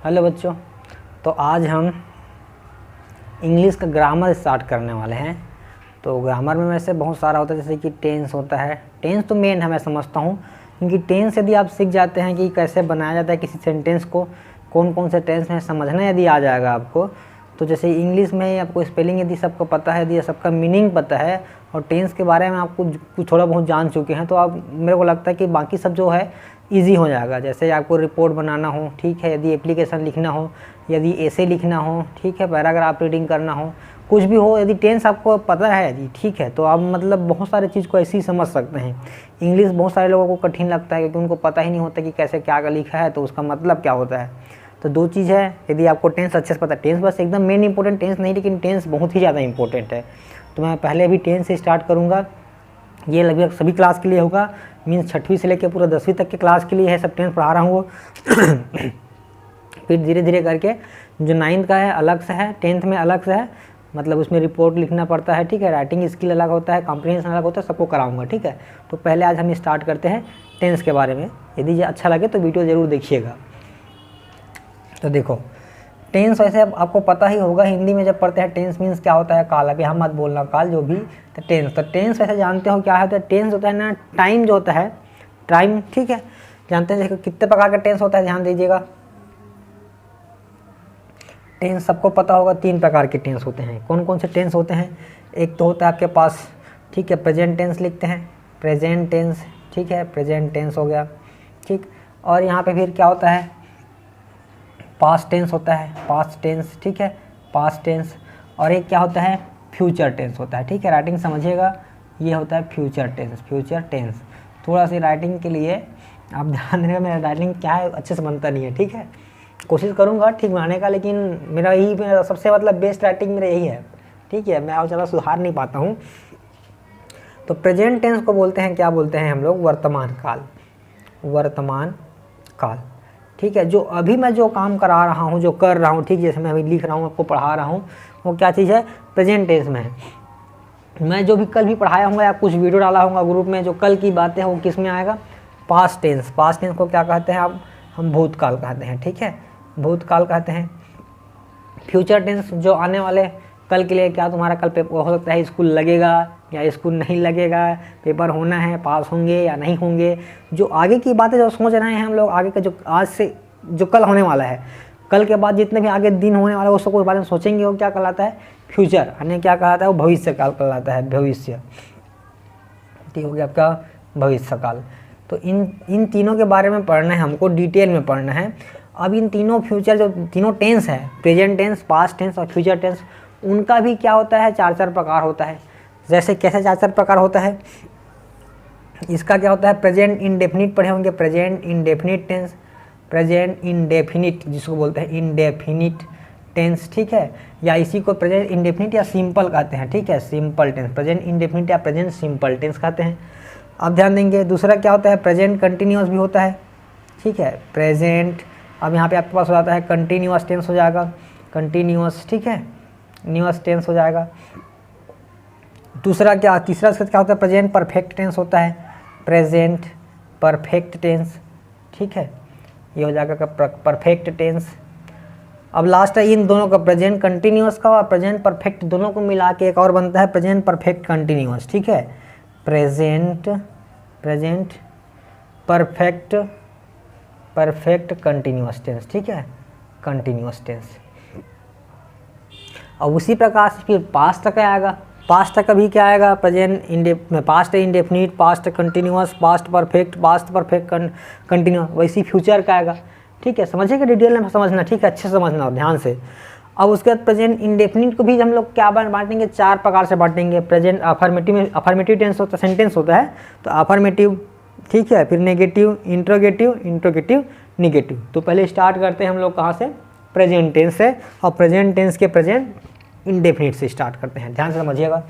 Hello बच्चों, तो आज हम इंग्लिश का ग्रामर स्टार्ट करने वाले हैं। तो ग्रामर में वैसे बहुत सारा होता है, जैसे कि टेंस होता है। टेंस तो मेन है, मैं समझता हूँ, क्योंकि टेंस यदि आप सीख जाते हैं कि कैसे बनाया जाता है किसी सेंटेंस को, कौन कौन से टेंस में समझना यदि आ जाएगा आपको, तो जैसे इंग्लिश में आपको स्पेलिंग यदि सबको पता है, यदि सबका मीनिंग पता है और टेंस के बारे में आपको कुछ थोड़ा बहुत जान चुके हैं, तो आप मेरे को लगता है कि बाकी सब जो है ईजी हो जाएगा। जैसे आपको रिपोर्ट बनाना हो, ठीक है, यदि एप्लीकेशन लिखना हो, यदि ऐसे लिखना हो, ठीक है, पैराग्राफ रीडिंग करना हो, कुछ भी हो, यदि टेंस आपको पता है यदि, ठीक है, तो आप मतलब बहुत सारे चीज़ को ऐसे ही समझ सकते हैं। इंग्लिश बहुत सारे लोगों को कठिन लगता है, क्योंकि उनको पता ही नहीं होता कि कैसे क्या लिखा है, तो उसका मतलब क्या होता है। तो दो चीज़ है, यदि आपको टेंस अच्छे से पता है, टेंस बस एकदम मेन इंपॉर्टेंट टेंस नहीं, लेकिन टेंस बहुत ही ज़्यादा इंपॉर्टेंट है। तो मैं पहले अभी टेंस से स्टार्ट करूँगा। ये लगभग सभी क्लास के लिए होगा, मीन्स छठवीं से लेकर पूरा 10वीं तक के क्लास के लिए है, सब टेंस पढ़ा रहा हूँ वो। फिर धीरे धीरे करके जो 9th का है अलग से है, 10th में अलग से है, मतलब उसमें रिपोर्ट लिखना पड़ता है, ठीक है, राइटिंग स्किल अलग होता है, कॉम्प्रिहेंशन अलग होता है, सबको कराऊंगा, ठीक है। तो पहले आज हम स्टार्ट करते हैं टेंस के बारे में। यदि ये अच्छा लगे तो वीडियो ज़रूर देखिएगा। तो देखो, टेंस वैसे आपको पता ही होगा, हिंदी में जब पढ़ते हैं टेंस मीन्स क्या होता है, काल। अभी हम मत बोलना काल, जो भी। तो टेंस वैसे जानते हो क्या होता है। टेंस होता है ना, टाइम जो होता है, टाइम, ठीक है, जानते हैं। देखो कितने प्रकार का टेंस होता है, ध्यान दीजिएगा। टेंस सबको पता होगा, 3 प्रकार के टेंस होते हैं। कौन कौन से टेंस होते हैं? एक तो होता है आपके पास, ठीक है, प्रेजेंट टेंस लिखते हैं, प्रेजेंट टेंस, ठीक है, प्रेजेंट टेंस हो गया, ठीक। और यहाँ पे फिर क्या होता है, पास्ट टेंस होता है, पास्ट टेंस, ठीक है, पास्ट टेंस। और एक क्या होता है, फ्यूचर टेंस होता है, ठीक है, राइटिंग समझिएगा, ये होता है फ्यूचर टेंस, फ्यूचर टेंस। थोड़ा सी राइटिंग के लिए आप ध्यान देना, मेरा राइटिंग क्या है अच्छे से बनता नहीं है, ठीक है, कोशिश करूँगा ठीक बनाने का, लेकिन मेरा सबसे मतलब बेस्ट राइटिंग मेरा यही है, ठीक है, मैं और ज़्यादा सुधार नहीं पाता हूँ। तो प्रेजेंट टेंस को बोलते हैं, क्या बोलते हैं हम लोग, वर्तमान काल, वर्तमान काल, ठीक है। जो अभी मैं जो काम करा रहा हूँ, जो कर रहा हूँ, ठीक, जैसे मैं अभी लिख रहा हूँ, आपको पढ़ा रहा हूँ, वो क्या चीज़ है, प्रेजेंट टेंस में है। मैं जो भी कल भी पढ़ाया हूँ या कुछ वीडियो डाला हूँ ग्रुप में, जो कल की बातें हैं वो किस में आएगा, पास्ट टेंस। पास्ट टेंस को क्या कहते हैं आप, हम भूतकाल कहते हैं, ठीक है, भूतकाल कहते हैं। फ्यूचर टेंस जो आने वाले कल के लिए, क्या तुम्हारा कल पेपर हो सकता है, स्कूल लगेगा या स्कूल नहीं लगेगा, पेपर होना है, पास होंगे या नहीं होंगे, जो आगे की बातें जो सोच रहे हैं हम लोग, आगे का जो आज से जो कल होने वाला है, कल के बाद जितने भी आगे दिन होने वाले, उस सबको बारे में सोचेंगे, वो क्या कहलाता है, फ्यूचर। यानी क्या कहलाता है, वो भविष्य काल कहलाता है, भविष्य, ठीक हो गया आपका भविष्य काल। तो इन तीनों के बारे में पढ़ना है हमको, डिटेल में पढ़ना है। अब इन तीनों फ्यूचर जो तीनों टेंस है, प्रेजेंट टेंस, पास्ट टेंस और फ्यूचर टेंस, उनका भी क्या होता है, 4 प्रकार होता है। जैसे कैसे 4 प्रकार होता है, इसका क्या होता है, प्रेजेंट इंडेफिनिट पढ़े होंगे, present indefinite tense, present indefinite जिसको बोलते हैं इंडेफिनिट टेंस, ठीक है, या इसी को प्रेजेंट इंडेफिनिट या सिंपल कहते हैं, ठीक है, सिंपल टेंस, प्रेजेंट इंडेफिनिट या प्रेजेंट सिंपल टेंस कहते हैं। अब ध्यान देंगे, दूसरा क्या होता है, प्रेजेंट कंटिन्यूअस भी होता है, ठीक है, प्रेजेंट। अब यहाँ पे आपके पास हो जाता है कंटिन्यूअस टेंस हो जाएगा, कंटिन्यूअस, ठीक है, न्यूअस टेंस हो जाएगा। दूसरा क्या, तीसरा इसका क्या होता है, प्रेजेंट परफेक्ट टेंस होता है, प्रेजेंट परफेक्ट टेंस, ठीक है, ये हो जाएगा परफेक्ट टेंस। अब लास्ट है इन दोनों का, प्रेजेंट कंटिन्यूअस का और प्रेजेंट परफेक्ट, दोनों को मिला के एक और बनता है प्रेजेंट परफेक्ट कंटिन्यूअस, ठीक है, प्रेजेंट परफेक्ट कंटिन्यूअस टेंस, ठीक है, कंटिन्यूअस टेंस। और उसी प्रकार से फिर पास्ट तक आएगा। पास्ट तक अभी क्या आएगा, past indefinite, past continuous, past perfect continuous. वैसी फ्यूचर का आएगा, ठीक है, समझिएगा, डिटेल में समझना, ठीक है, अच्छे से समझना ध्यान से। अब उसके बाद प्रेजेंट इंडेफिनिट को भी हम लोग क्या बांटेंगे, 4 प्रकार से बांटेंगे। प्रेजेंट अफर्मेटिव में अफर्मेटिव टेंस होता है, सेंटेंस होता है, तो अफर्मेटिव, ठीक है, फिर नेगेटिव, इंट्रोगेटिव, निगेटिव। तो पहले स्टार्ट करते हैं हम लोग कहाँ से, प्रेजेंट टेंस से, और प्रेजेंट टेंस के प्रेजेंट इंडेफिनिट से स्टार्ट करते हैं, ध्यान से समझिएगा,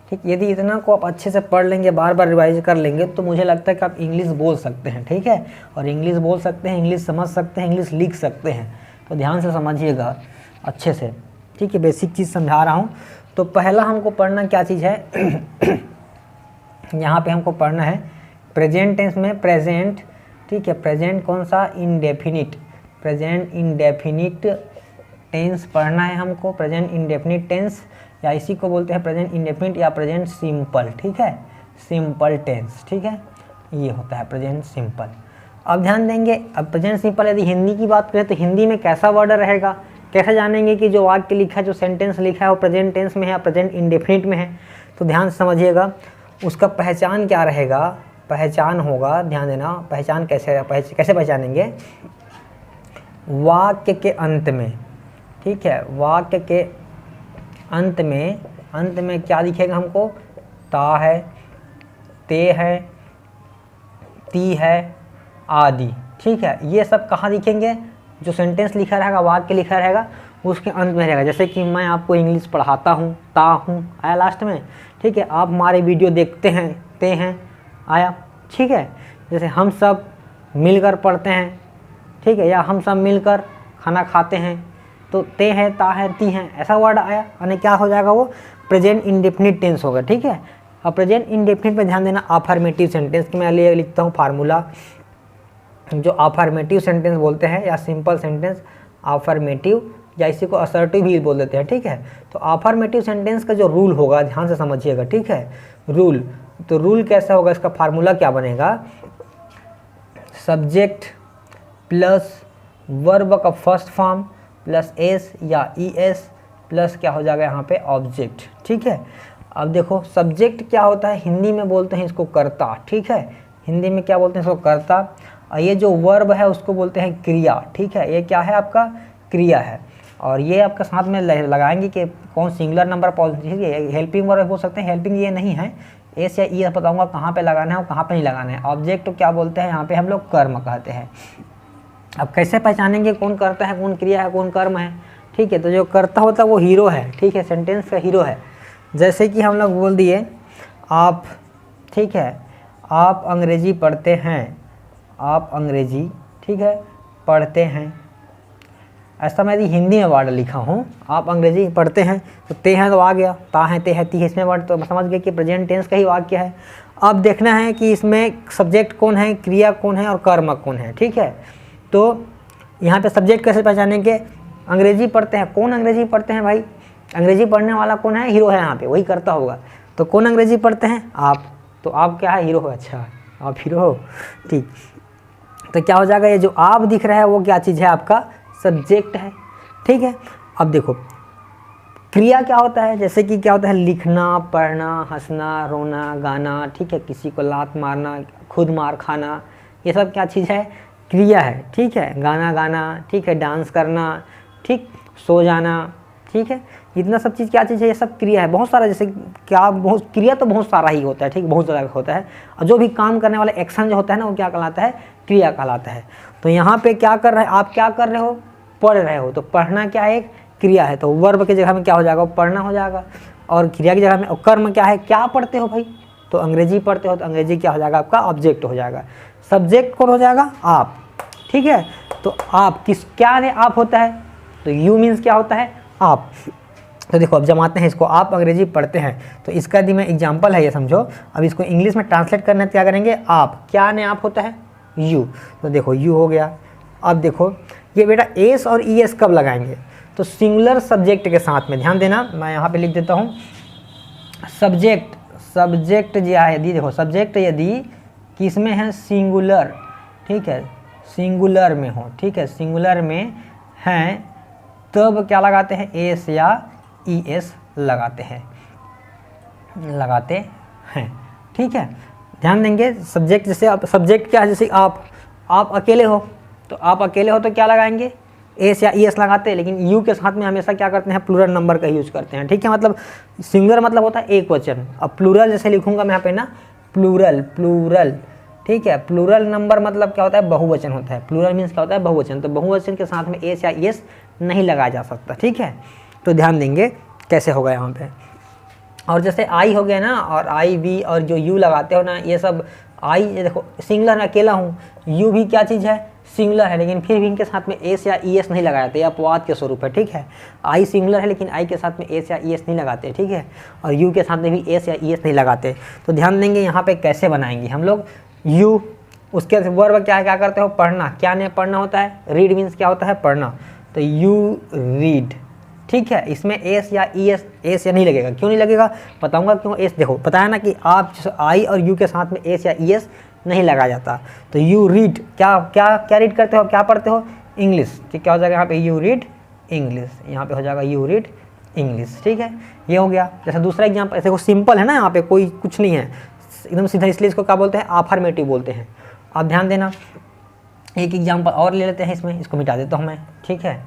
ठीक। यदि इतना को आप अच्छे से पढ़ लेंगे, बार बार रिवाइज कर लेंगे, तो मुझे लगता है कि आप इंग्लिश बोल सकते हैं, ठीक है, और इंग्लिश बोल सकते हैं, इंग्लिश समझ सकते हैं, इंग्लिश लिख सकते हैं। तो ध्यान से समझिएगा अच्छे से, ठीक है, बेसिक चीज़ समझा रहा हूँ। तो पहला हमको पढ़ना क्या चीज़ है, यहाँ पे हमको पढ़ना है प्रेजेंट टेंस में प्रेजेंट ठीक है। प्रेजेंट कौन सा, इंडेफिनिट, प्रेजेंट इंडेफिनिट टेंस पढ़ना है हमको, प्रेजेंट इंडेफिनिट टेंस, या इसी को बोलते हैं प्रेजेंट इंडेफिनिट या प्रेजेंट सिंपल, ठीक है, सिंपल टेंस, ठीक है, ये होता है प्रेजेंट सिंपल। अब ध्यान देंगे, अब प्रेजेंट सिंपल यदि हिंदी की बात करें तो हिंदी में कैसा वर्ड रहेगा, कैसे जानेंगे कि जो वाक्य लिखा है, जो सेंटेंस लिखा है वो प्रेजेंट टेंस में है या प्रेजेंट इंडेफिनिट में है। तो ध्यान से समझिएगा, उसका पहचान क्या रहेगा, पहचान होगा, ध्यान देना, पहचान कैसे पहचानेंगे, वाक्य के अंत में, ठीक है, वाक्य के अंत में क्या दिखेगा हमको, ता है, ते है, ती है आदि, ठीक है। ये सब कहाँ दिखेंगे, जो सेंटेंस लिखा रहेगा, वाक्य लिखा रहेगा उसके अंत में रहेगा। जैसे कि मैं आपको इंग्लिश पढ़ाता हूँ, ता हूँ आया लास्ट में, ठीक है। आप हमारे वीडियो देखते हैं, ते हैं आया, ठीक है। जैसे हम सब मिलकर पढ़ते हैं, ठीक है, या हम सब मिलकर खाना खाते हैं, तो ते हैं, ता है, ती हैं, ऐसा वर्ड आया, यानी क्या हो जाएगा, वो प्रेजेंट इंडेफिनिट टेंस होगा, ठीक है। अब प्रेजेंट इंडेफिनिट पे ध्यान देना, अफर्मेटिव सेंटेंस की मैं लिखता हूँ फार्मूला, जो अफर्मेटिव सेंटेंस बोलते हैं या सिंपल सेंटेंस, अफर्मेटिव या इसी को असर्टिव भी बोल देते हैं, ठीक है। तो अफर्मेटिव सेंटेंस का जो रूल होगा, ध्यान से समझिएगा, ठीक है, रूल, तो रूल कैसा होगा, इसका फार्मूला क्या बनेगा, सब्जेक्ट प्लस वर्ब का फर्स्ट फॉर्म प्लस एस या ई एस प्लस क्या हो जाएगा यहाँ पे ऑब्जेक्ट, ठीक है। अब देखो सब्जेक्ट क्या होता है, हिंदी में बोलते हैं इसको कर्ता, ठीक है, हिंदी में क्या बोलते हैं इसको कर्ता, और ये जो वर्ब है उसको बोलते हैं क्रिया, ठीक है, ये क्या है आपका क्रिया है। और ये आपका साथ में लगाएंगे कि कौन singular number positive, helping verb हो सकते हैं, हेल्पिंग ये नहीं है, एस या ई बताऊंगा कहाँ पे लगाना है और कहाँ पे नहीं लगाना है। ऑब्जेक्ट तो क्या बोलते हैं यहाँ पे हम लोग कर्म कहते हैं। अब कैसे पहचानेंगे कौन करता है, कौन क्रिया है, कौन कर्म है, ठीक है। तो जो करता होता है वो हीरो है, ठीक है, सेंटेंस का हीरो है। जैसे कि हम लोग बोल दिए आप, ठीक है, आप अंग्रेजी पढ़ते हैं, आप अंग्रेजी, ठीक है, पढ़ते हैं, ऐसा मैं यदि हिंदी में वर्ड लिखा हूँ, आप अंग्रेजी पढ़ते हैं, तो ते हैं तो आ गया, ता है, ते है, ती है, इसमें वर्ड तो समझ गए कि प्रेजेंट टेंस का ही वाक्य है। अब देखना है कि इसमें सब्जेक्ट कौन है, क्रिया कौन है और कर्म कौन है, ठीक है। तो यहाँ पे सब्जेक्ट कैसे पहचानेंगे, अंग्रेजी पढ़ते हैं, कौन अंग्रेजी पढ़ते हैं भाई, अंग्रेजी पढ़ने वाला कौन है, हीरो है, यहाँ पे वही करता होगा। तो कौन अंग्रेजी पढ़ते हैं, आप, तो आप क्या है, हीरो हो, अच्छा आप हीरो हो, ठीक। तो क्या हो जाएगा, ये जो आप दिख रहा है वो क्या चीज़ है, आपका सब्जेक्ट है, ठीक है। अब देखो क्रिया क्या होता है, जैसे कि क्या होता है, लिखना, पढ़ना, हंसना, रोना, गाना, ठीक है, किसी को लात मारना, खुद मार खाना, ये सब क्या चीज़ है, क्रिया है, ठीक है। गाना गाना, ठीक है, डांस करना, ठीक, सो जाना, ठीक है, इतना सब चीज़ क्या चीज़ है, ये सब क्रिया है। बहुत सारा, जैसे क्या, बहुत क्रिया तो बहुत सारा ही होता है, ठीक, बहुत ज़्यादा होता है। और जो भी काम करने वाला एक्शन जो होता है ना, वो क्या कहलाता है, क्रिया कहलाता है। तो यहाँ पे क्या कर रहे हैं, आप क्या कर रहे हो, पढ़ रहे हो, तो पढ़ना क्या है, एक क्रिया है, तो वर्ब की जगह में क्या हो जाएगा, पढ़ना हो जाएगा। और क्रिया की जगह में, और कर्म क्या है, क्या पढ़ते हो भाई, तो अंग्रेजी पढ़ते हो, तो अंग्रेजी क्या हो जाएगा, आपका ऑब्जेक्ट हो जाएगा। सब्जेक्ट कौन हो जाएगा, आप, ठीक है। तो आप किस, क्या ने आप होता है, तो यू मीन्स क्या होता है, आप। तो देखो अब जमाते हैं इसको, आप अंग्रेजी पढ़ते हैं, तो इसका दी मैं एग्जाम्पल है, ये समझो। अब इसको इंग्लिश में ट्रांसलेट करना है, क्या करेंगे, आप, क्या ने आप होता है, यू, तो देखो यू हो गया। अब देखो ये बेटा एस और ई एस कब लगाएंगे, तो सिंगुलर सब्जेक्ट के साथ में, ध्यान देना, मैं यहाँ पे लिख देता हूँ सब्जेक्ट, सब्जेक्ट जो है यदि, देखो सब्जेक्ट यदि किस में है, सिंगुलर, ठीक है, सिंगुलर में हो, ठीक है, सिंगुलर में हैं, तब क्या लगाते हैं, एस या ई एस लगाते हैं, ठीक है। ध्यान देंगे सब्जेक्ट, जैसे आप सब्जेक्ट क्या है, जैसे आप अकेले हो, तो आप अकेले हो तो क्या लगाएंगे, एस या ई एस लगाते हैं। लेकिन यू के साथ में हमेशा क्या करते हैं, प्लूरल नंबर का यूज करते हैं, ठीक है। मतलब सिंगुलर मतलब होता है एक वचन, अब प्लूरल जैसे लिखूंगा मैं यहाँ पे ना, प्लूरल, ठीक है। प्लूरल नंबर मतलब क्या होता है, बहुवचन होता है, प्लूरल मीन्स क्या होता है, बहुवचन। तो बहुवचन के साथ में एस या ई एस नहीं लगाया जा सकता, ठीक है। तो ध्यान देंगे कैसे होगा यहाँ पे। और जैसे आई हो गया ना, और आई वी और जो यू लगाते हो ना, ये सब आई, ये देखो सिंगुलर में अकेला हूँ, यू भी क्या चीज़ है, सिंगुलर है, लेकिन फिर भी इनके साथ में एस या ई एस नहीं लगाते, या अपवाद के स्वरूप है, ठीक है। आई सिंगुलर है, लेकिन आई के साथ में एस या ई एस नहीं लगाते, ठीक है। और यू के साथ में भी एस या ई एस नहीं लगाते। तो ध्यान देंगे यहाँ पे कैसे बनाएंगे हम लोग, यू उसके वर्ब क्या करते हो, पढ़ना। क्या नहीं पढ़ना होता है, रीड मीन्स क्या होता है, पढ़ना। तो यू रीड, ठीक है। इसमें एस या ई एस या नहीं लगेगा, क्यों नहीं लगेगा बताऊंगा क्यों। एस देखो बताया ना कि आप आई और यू के साथ में एस या ई एस नहीं लगाया जाता। तो यू रीड, क्या क्या क्या रीड करते हो, क्या पढ़ते हो, इंग्लिश। ठीक, क्या हो जाएगा यहाँ पे, यू रीड इंग्लिश, यहाँ पे हो जाएगा यू रीड इंग्लिश। ठीक है, ये हो गया। जैसे दूसरा एग्जाम्पल, ऐसे को सिंपल है ना, यहाँ पे कोई कुछ नहीं है, एकदम सीधा, इसलिए इसको क्या बोलते हैं, अफर्मेटिव बोलते हैं। आप ध्यान देना, एक एग्जाम्पल और ले लेते हैं इसमें, इसको मिटा देता हूँ मैं। ठीक है,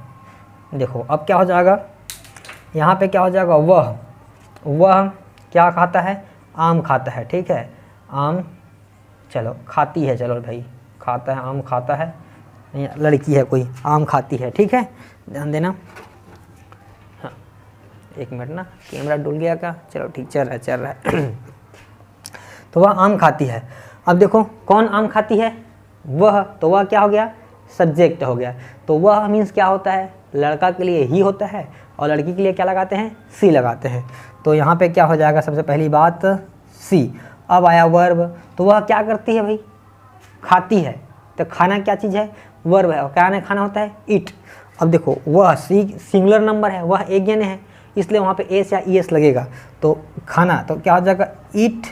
देखो अब क्या हो जाएगा, यहाँ पे क्या हो जाएगा, वह क्या खाता है, आम खाता है। ठीक है, आम, चलो खाती है, चलो भाई खाता है, आम खाता है, लड़की है कोई, आम खाती है। ठीक है, ध्यान देना। हाँ, एक मिनट ना, कैमरा डुल गया क्या, चलो ठीक, चल रहा है। तो वह आम खाती है। अब देखो कौन आम खाती है, वह, तो वह क्या हो गया, सब्जेक्ट हो गया। तो वह मीन्स क्या होता है, लड़का के लिए ही होता है, और लड़की के लिए क्या लगाते हैं, सी लगाते हैं। तो यहाँ पे क्या हो जाएगा, सबसे पहली बात सी। अब आया वर्ब, तो वह क्या करती है भाई, खाती है। तो खाना क्या चीज़ है, वर्ब है, और क्या ने खाना होता है, ईट। अब देखो वह सिंगुलर नंबर है, वह एक जने है, इसलिए वहाँ पे एस या ई एस लगेगा। तो खाना, तो क्या हो जाएगा, ईट,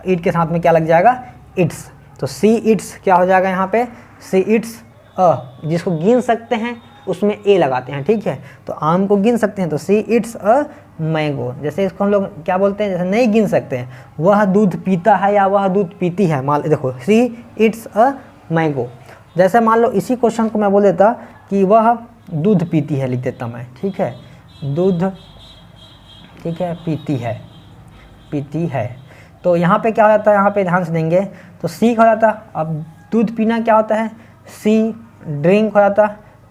ईट के साथ में क्या लग जाएगा, इट्स। तो सी इट्स क्या हो जाएगा यहाँ पे, सी इट्स अ, जिसको गिन सकते हैं उसमें ए लगाते हैं। ठीक है, तो आम को गिन सकते हैं तो सी इट्स अ मैंगो। जैसे इसको हम लोग क्या बोलते हैं, जैसे नहीं गिन सकते हैं, वह दूध पीता है या वह दूध पीती है। मान देखो सी इट्स अ मैंगो। जैसे मान लो इसी क्वेश्चन को मैं बोल देता कि वह दूध पीती है, लिख देता मैं। ठीक है, दूध, ठीक है, पीती है, पीती है। तो यहाँ पे क्या हो जाता है, यहाँ पे ध्यान से देंगे तो सी हो जाता। अब दूध पीना क्या होता है, सी, ड्रिंक हो जाता,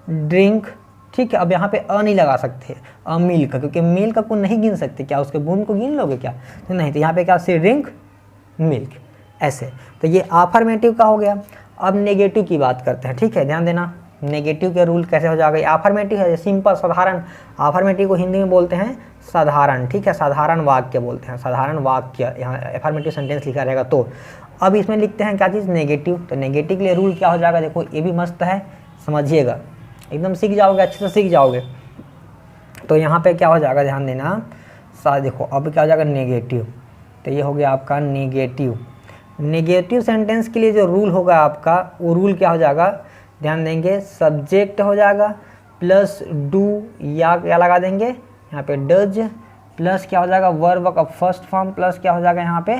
ड्रिंक। ठीक है, अब यहाँ पे अ नहीं लगा सकते, मिल्क, क्योंकि मिल्क को नहीं गिन सकते। क्या उसके बूंद को गिन लोगे क्या, तो नहीं। तो यहाँ पे क्या, सी ड्रिंक मिल्क, ऐसे। तो ये अफर्मेटिव का हो गया। अब नेगेटिव की बात करते हैं। ठीक है, ध्यान देना, नेगेटिव के रूल कैसे हो जाएगा। अफर्मेटिव है सिंपल, साधारण। अफर्मेटिव को हिंदी में बोलते हैं साधारण। ठीक है, साधारण वाक्य बोलते हैं, साधारण वाक्य। यहाँ अफर्मेटिव सेंटेंस लिखा रहेगा। तो अब इसमें लिखते हैं क्या चीज़, नेगेटिव। तो नेगेटिव के लिए रूल क्या हो जाएगा, देखो ये भी मस्त है, समझिएगा, एकदम सीख जाओगे, अच्छे से सीख जाओगे। तो यहाँ पे क्या हो जाएगा, ध्यान देना, देखो अब क्या हो जाएगा, नेगेटिव। तो ये हो गया आपका नेगेटिव। नेगेटिव सेंटेंस के लिए जो रूल होगा आपका, वो रूल क्या हो जाएगा, ध्यान देंगे, सब्जेक्ट हो जाएगा प्लस डू या क्या लगा देंगे यहाँ पे, डज, प्लस क्या हो जाएगा, वर्ब का फर्स्ट फॉर्म, प्लस क्या हो जाएगा यहाँ पे,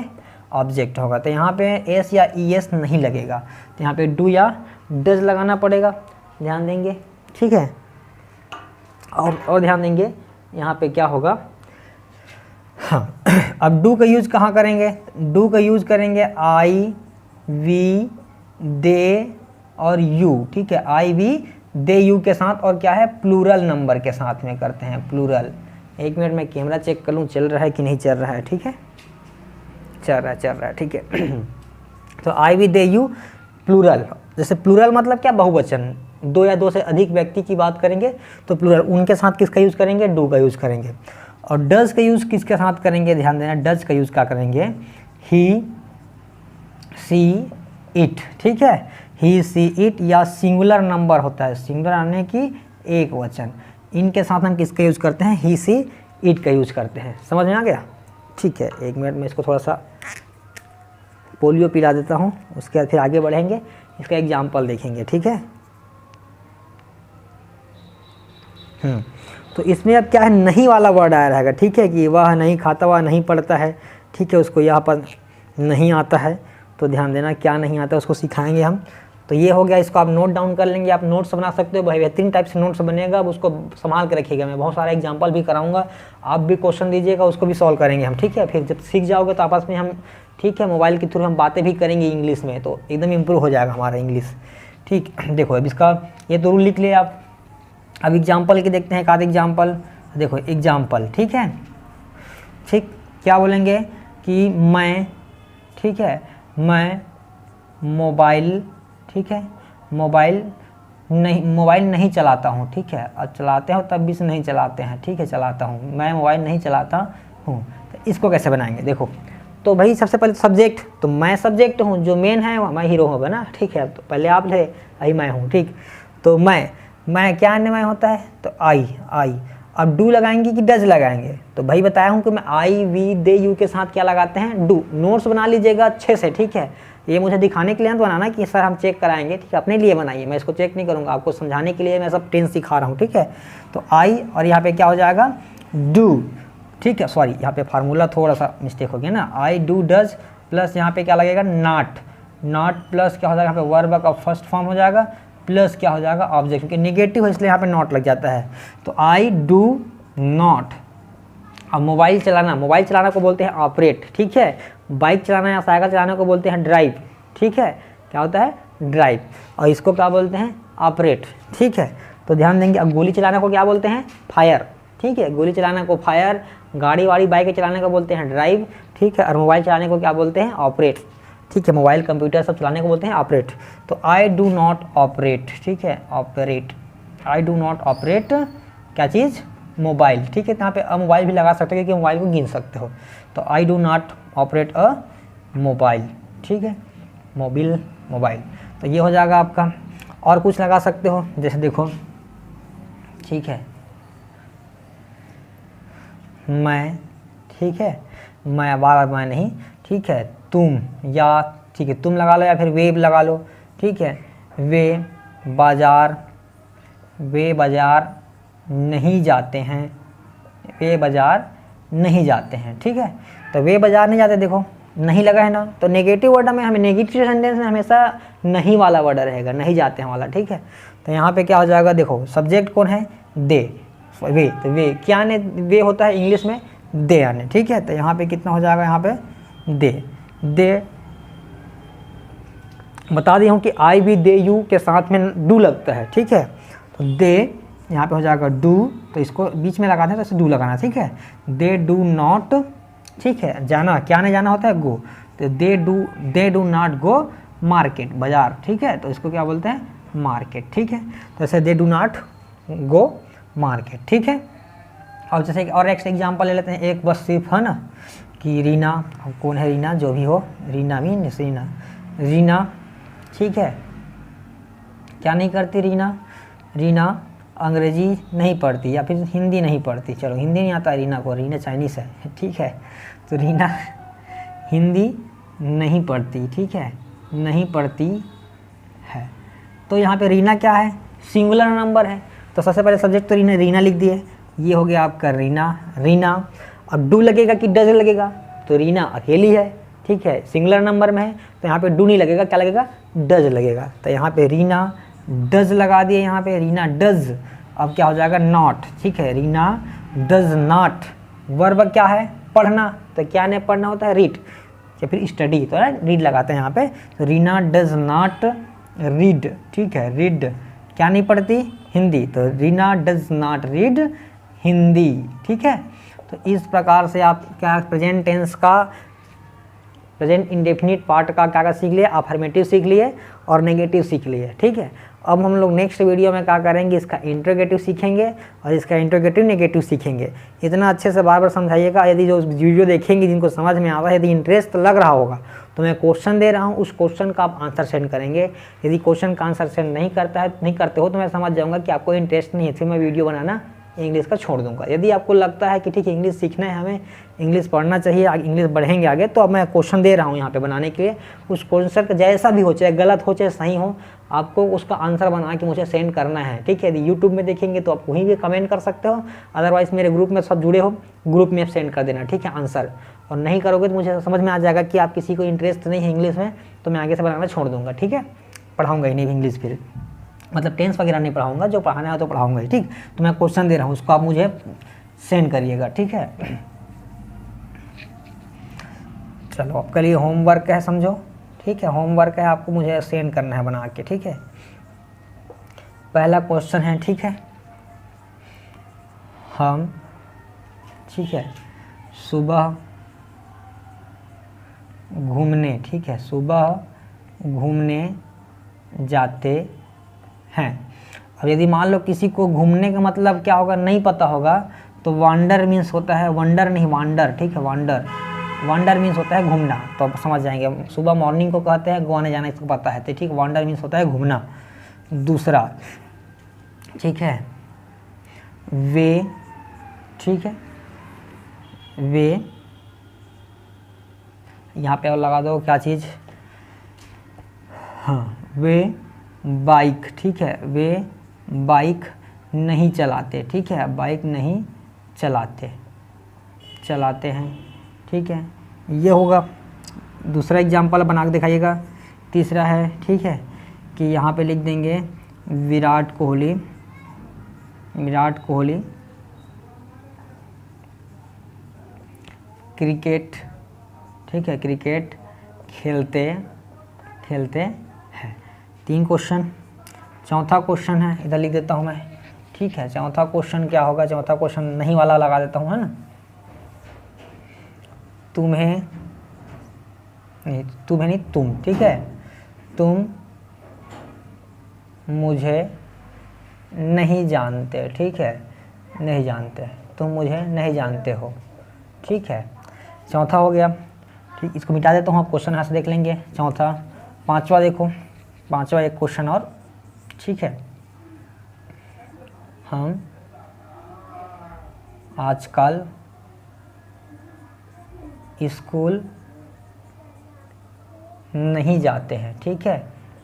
ऑब्जेक्ट होगा। तो यहाँ पे एस या ई एस नहीं लगेगा, तो यहाँ पे डू या डज लगाना पड़ेगा, ध्यान देंगे। ठीक है, और ध्यान देंगे यहाँ पे क्या होगा, हाँ। अब डू का यूज कहाँ करेंगे, डू का यूज करेंगे आई, वी, दे और यू। ठीक है, आई, वी, दे, यू के साथ, और क्या है, प्लूरल नंबर के साथ में करते हैं, प्लूरल। एक मिनट में कैमरा चेक कर लूँ चल रहा है कि नहीं चल रहा है। ठीक है, चल रहा है। ठीक है। तो आई, वी, दे, यू, प्लूरल। जैसे प्लूरल मतलब क्या, बहुवचन, दो या दो से अधिक व्यक्ति की बात करेंगे तो प्लूरल, उनके साथ किसका यूज़ करेंगे, डू का यूज़ करेंगे। और डज का यूज़ किसके साथ करेंगे, ध्यान देना, डज का यूज़ क्या करेंगे, ही, सी, इट। ठीक है, ही, सी, इट, या सिंगुलर नंबर होता है, सिंगुलर आने की एक वचन, इनके साथ हम किसका यूज़ करते हैं, ही, सी, इट का यूज़ करते हैं। समझ में आ गया। ठीक है, एक मिनट में इसको थोड़ा सा पोलियो पिला देता हूँ, उसके बाद फिर आगे बढ़ेंगे, इसका एग्जाम्पल देखेंगे। ठीक है, तो इसमें अब क्या है, नहीं वाला वर्ड आया रहेगा। ठीक है, कि वह नहीं खाता, वह नहीं पढ़ता है। ठीक है, उसको यहाँ पर नहीं आता है, तो ध्यान देना क्या नहीं आता है उसको सिखाएंगे हम। तो ये हो गया, इसको आप नोट डाउन कर लेंगे, आप नोट्स बना सकते हो, बेहतरीन टाइप से नोट्स बनेगा। अब उसको संभाल के रखिएगा, मैं बहुत सारा एग्जांपल भी कराऊंगा, आप भी क्वेश्चन दीजिएगा, उसको भी सॉल्व करेंगे हम। ठीक है, फिर जब सीख जाओगे तो आपस में हम, ठीक है, मोबाइल के थ्रू हम बातें भी करेंगे इंग्लिश में, तो एकदम इम्प्रूव हो जाएगा हमारा इंग्लिश। ठीक, देखो अब इसका ये तो रूल लिख लिया आप। अब एग्जाम्पल के देखते हैं, एक आध एग्जाम्पल। देखो एग्जाम्पल, ठीक है, ठीक, क्या बोलेंगे कि मैं, ठीक है, मैं मोबाइल, ठीक है, मोबाइल नहीं चलाता हूँ। ठीक है, और चलाते हो तब भी से नहीं चलाते हैं। ठीक है, चलाता हूँ, मैं मोबाइल नहीं चलाता हूँ। तो इसको कैसे बनाएंगे, देखो तो भाई सबसे पहले सब्जेक्ट, तो मैं सब्जेक्ट हूँ, जो मेन है मैं हीरो होगा ना, ठीक है। तो पहले आप थे, अभी मैं हूँ, ठीक। तो मैं क्या आने में होता है, तो आई। अब डू लगाएंगे कि डज लगाएंगे, तो भाई बताया हूँ कि मैं आई वी दे यू के साथ क्या लगाते हैं, डू। नोट्स बना लीजिएगा अच्छे से, ठीक है। ये मुझे दिखाने के लिए तो बनाना कि सर हम चेक कराएंगे, ठीक है। अपने लिए बनाइए, मैं इसको चेक नहीं करूँगा, आपको समझाने के लिए मैं सब टेंस सिखा रहा हूँ, ठीक है। तो आई और यहाँ पे क्या हो जाएगा, डू, ठीक है। सॉरी, यहाँ पे फार्मूला थोड़ा सा मिस्टेक हो गया ना, आई डू डज प्लस यहाँ पे क्या लगेगा, नॉट प्लस क्या हो जाएगा, यहाँ पे वर्ब का फर्स्ट फॉर्म हो जाएगा, प्लस क्या हो जाएगा, ऑब्जेक्ट, क्योंकि नेगेटिव है इसलिए यहाँ पे नॉट लग जाता है। तो आई डू नॉट। अब मोबाइल चलाना को बोलते हैं ऑपरेट, ठीक है। बाइक चलाना या साइकिल चलाने को बोलते हैं ड्राइव, ठीक है। क्या होता है, ड्राइव। और इसको क्या बोलते हैं, ऑपरेट, ठीक है। तो ध्यान देंगे। अब गोली चलाने को क्या बोलते हैं, फायर, ठीक है। गोली चलाने को फायर, गाड़ी वाड़ी बाइक चलाने को बोलते हैं ड्राइव, ठीक है। और मोबाइल चलाने को क्या बोलते हैं, ऑपरेट, ठीक है। मोबाइल कंप्यूटर सब चलाने को बोलते हैं ऑपरेट। तो आई डू नॉट ऑपरेट, ठीक है, operate. I do not operate क्या चीज़, मोबाइल, ठीक है। यहाँ पे अ मोबाइल भी लगा सकते हो क्योंकि मोबाइल को गिन सकते हो। तो I do not operate a mobile, ठीक है, मोबाइल। तो ये हो जाएगा आपका। और कुछ लगा सकते हो, जैसे देखो, ठीक है, मैं, ठीक है, मैं बार मैं नहीं, ठीक है, तुम, या ठीक है तुम लगा लो या फिर वे लगा लो, ठीक है। वे बाजार नहीं जाते हैं, वे बाजार नहीं जाते हैं, ठीक है। तो वे बाजार नहीं जाते, देखो नहीं लगा है ना, तो नेगेटिव वर्ड में हमें, नेगेटिव सेंटेंस में हमेशा नहीं वाला वर्ड रहेगा, नहीं जाते हैं वाला, ठीक है। तो यहाँ पे क्या हो जाएगा, देखो सब्जेक्ट कौन है, दे, वे। तो वे क्या आने, वे होता है इंग्लिश में दे आने, ठीक है। तो यहाँ पे कितना हो जाएगा, यहाँ पे दे बता दिया हूँ कि आई भी दे यू के साथ में डू लगता है, ठीक है। तो दे यहाँ पे हो जाएगा डू, तो इसको बीच में लगाते हैं तो इसे डू लगाना, ठीक है। दे डू नॉट, ठीक है, जाना, क्या नहीं जाना होता है, गो। तो they do not go market, बाजार, ठीक है। तो इसको क्या बोलते हैं, मार्केट, ठीक है। तो ऐसे they do not go market, ठीक है। और जैसे और एक एग्जाम्पल ले लेते हैं, एक बस सिर्फ है ना कि रीना, कौन है रीना, जो भी हो, रीना मीन रीना, ठीक है, क्या नहीं करती रीना अंग्रेजी नहीं पढ़ती या फिर हिंदी नहीं पढ़ती, चलो हिंदी नहीं आता रीना को, रीना चाइनीस है, ठीक है। तो रीना हिंदी नहीं पढ़ती, ठीक है, नहीं पढ़ती है। तो यहाँ पे रीना क्या है, सिंगुलर नंबर है। तो सबसे पहले सब्जेक्ट तो रीना लिख दिए, ये हो गया आपका रीना। अब डू लगेगा कि डज लगेगा, तो रीना अकेली है, ठीक है, सिंगुलर नंबर में है, तो यहाँ पे डू नहीं लगेगा, क्या लगेगा, डज लगेगा। तो यहाँ पे रीना डज लगा दिए, यहाँ पे रीना डज। अब क्या हो जाएगा, नॉट, ठीक है, रीना डज नॉट। वर्ब क्या है, पढ़ना, तो क्या ने पढ़ना होता है, रीड या फिर स्टडी, तो रीड लगाते हैं यहाँ पे। तो रीना डज नॉट रीड, ठीक है, रीड क्या नहीं पढ़ती, हिंदी, तो Reena does not read Hindi, ठीक है। तो इस प्रकार से आप क्या प्रेजेंट टेंस का, प्रेजेंट इंडेफिनिट पार्ट का क्या सीख लिए, अफर्मेटिव सीख लिए और नेगेटिव सीख लिए, ठीक है। अब हम लोग नेक्स्ट वीडियो में क्या करेंगे, इसका इंट्रोगेटिव सीखेंगे और इसका इंट्रोगेटिव नेगेटिव सीखेंगे। इतना अच्छे से बार बार समझाइएगा। यदि जो वीडियो देखेंगे जिनको समझ में आ रहा है, यदि इंटरेस्ट लग रहा होगा, तो मैं क्वेश्चन दे रहा हूँ, उस क्वेश्चन का आप आंसर सेंड करेंगे। यदि क्वेश्चन का आंसर सेंड नहीं करते हो तो मैं समझ जाऊँगा कि आपको इंटरेस्ट नहीं है, फिर मैं वीडियो बनाना इंग्लिश का छोड़ दूंगा। यदि आपको लगता है कि ठीक है इंग्लिश सीखना है, हमें इंग्लिश पढ़ना चाहिए, इंग्लिश बढ़ेंगे आगे, तो अब मैं क्वेश्चन दे रहा हूँ यहाँ पे बनाने के लिए। उस क्वेश्चन का जैसा भी हो, चाहे गलत हो चाहे सही हो, आपको उसका आंसर बना के मुझे सेंड करना है, ठीक है। यदि यूट्यूब में देखेंगे तो आप वहीं भी कमेंट कर सकते हो, अदरवाइज़ मेरे ग्रुप में सब जुड़े हो, ग्रुप में सेंड कर देना, ठीक है, आंसर। और नहीं करोगे तो मुझे समझ में आ जाएगा कि आप किसी को इंटरेस्ट नहीं है इंग्लिश में, तो मैं आगे से बनाना छोड़ दूँगा, ठीक है। पढ़ाऊँगा ही नहीं इंग्लिश, फिर मतलब टेंस वगैरह नहीं पढ़ाऊँगा, जो पढ़ाना है तो पढ़ाऊँगा ही, ठीक। तो मैं क्वेश्चन दे रहा हूँ, उसको आप मुझे सेंड करिएगा, ठीक है। चलो आपके लिए होमवर्क है, समझो, ठीक है, होमवर्क है, आपको मुझे सेंड करना है बना के, ठीक है। पहला क्वेश्चन है, ठीक है, हम, ठीक है, सुबह घूमने, ठीक है, सुबह घूमने जाते हैं। अब यदि मान लो किसी को घूमने का मतलब क्या होगा नहीं पता होगा, तो वांडर मीन्स होता है, वंडर नहीं वांडर, ठीक है, वांडर मीन्स होता है घूमना, तो आप समझ जाएंगे। सुबह मॉर्निंग को कहते हैं, गो आने जाना इसको पता है, तो ठीक, वांडर मीन्स होता है घूमना। दूसरा, ठीक है, वे, ठीक है, वे, यहाँ पे और लगा दो क्या चीज़, हाँ, वे बाइक, ठीक है, वे बाइक नहीं चलाते, ठीक है, बाइक नहीं चलाते, चलाते हैं, ठीक है, ये होगा। दूसरा एग्जाम्पल बना के दिखाइएगा। तीसरा है, ठीक है, कि यहाँ पे लिख देंगे विराट कोहली, विराट कोहली क्रिकेट, ठीक है, क्रिकेट खेलते खेलते हैं। 3 क्वेश्चन। चौथा क्वेश्चन है, इधर लिख देता हूँ मैं, ठीक है। चौथा क्वेश्चन क्या होगा, चौथा क्वेश्चन नहीं वाला लगा देता हूँ, है ना। तुम्हें नहीं, तुम, ठीक है, तुम मुझे नहीं जानते, ठीक है, नहीं जानते, तुम मुझे नहीं जानते हो, ठीक है। चौथा हो गया, ठीक, इसको मिटा देता हूँ, आप क्वेश्चन यहाँ से देख लेंगे। चौथा। पांचवा देखो, पांचवा एक क्वेश्चन और, ठीक है, हम आजकल स्कूल नहीं जाते हैं, ठीक है,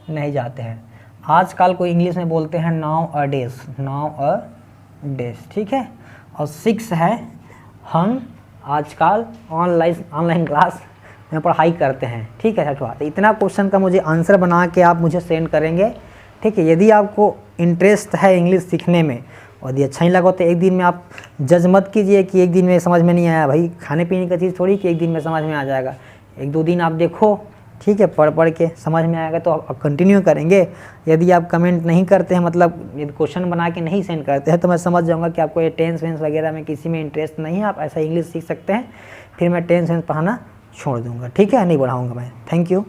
नहीं जाते हैं। आजकल को इंग्लिश में बोलते हैं नाउ अ डेज, नाउ अ डेज, ठीक है। और 6 है, हम आजकल ऑनलाइन क्लास में पढ़ाई करते हैं, ठीक है। छठवा। तो इतना क्वेश्चन का मुझे आंसर बना के आप मुझे सेंड करेंगे, ठीक है। यदि आपको इंटरेस्ट है इंग्लिश सीखने में और यदि अच्छा नहीं लगा तो एक दिन में आप जज मत कीजिए कि एक दिन में समझ में नहीं आया। भाई खाने पीने का चीज़ थोड़ी कि एक दिन में समझ में आ जाएगा। 1-2 दिन आप देखो, ठीक है, पढ़ के समझ में आएगा तो आप कंटिन्यू करेंगे। यदि आप कमेंट नहीं करते हैं, मतलब यदि क्वेश्चन बना के नहीं सेंड करते हैं, तो मैं समझ जाऊँगा कि आपको ये टेंस वेंस वगैरह में किसी में इंटरेस्ट नहीं है, आप ऐसा इंग्लिश सीख सकते हैं। फिर मैं टेंस वेंस पढ़ाना छोड़ दूँगा, ठीक है, नहीं बढ़ाऊँगा मैं। Thank you.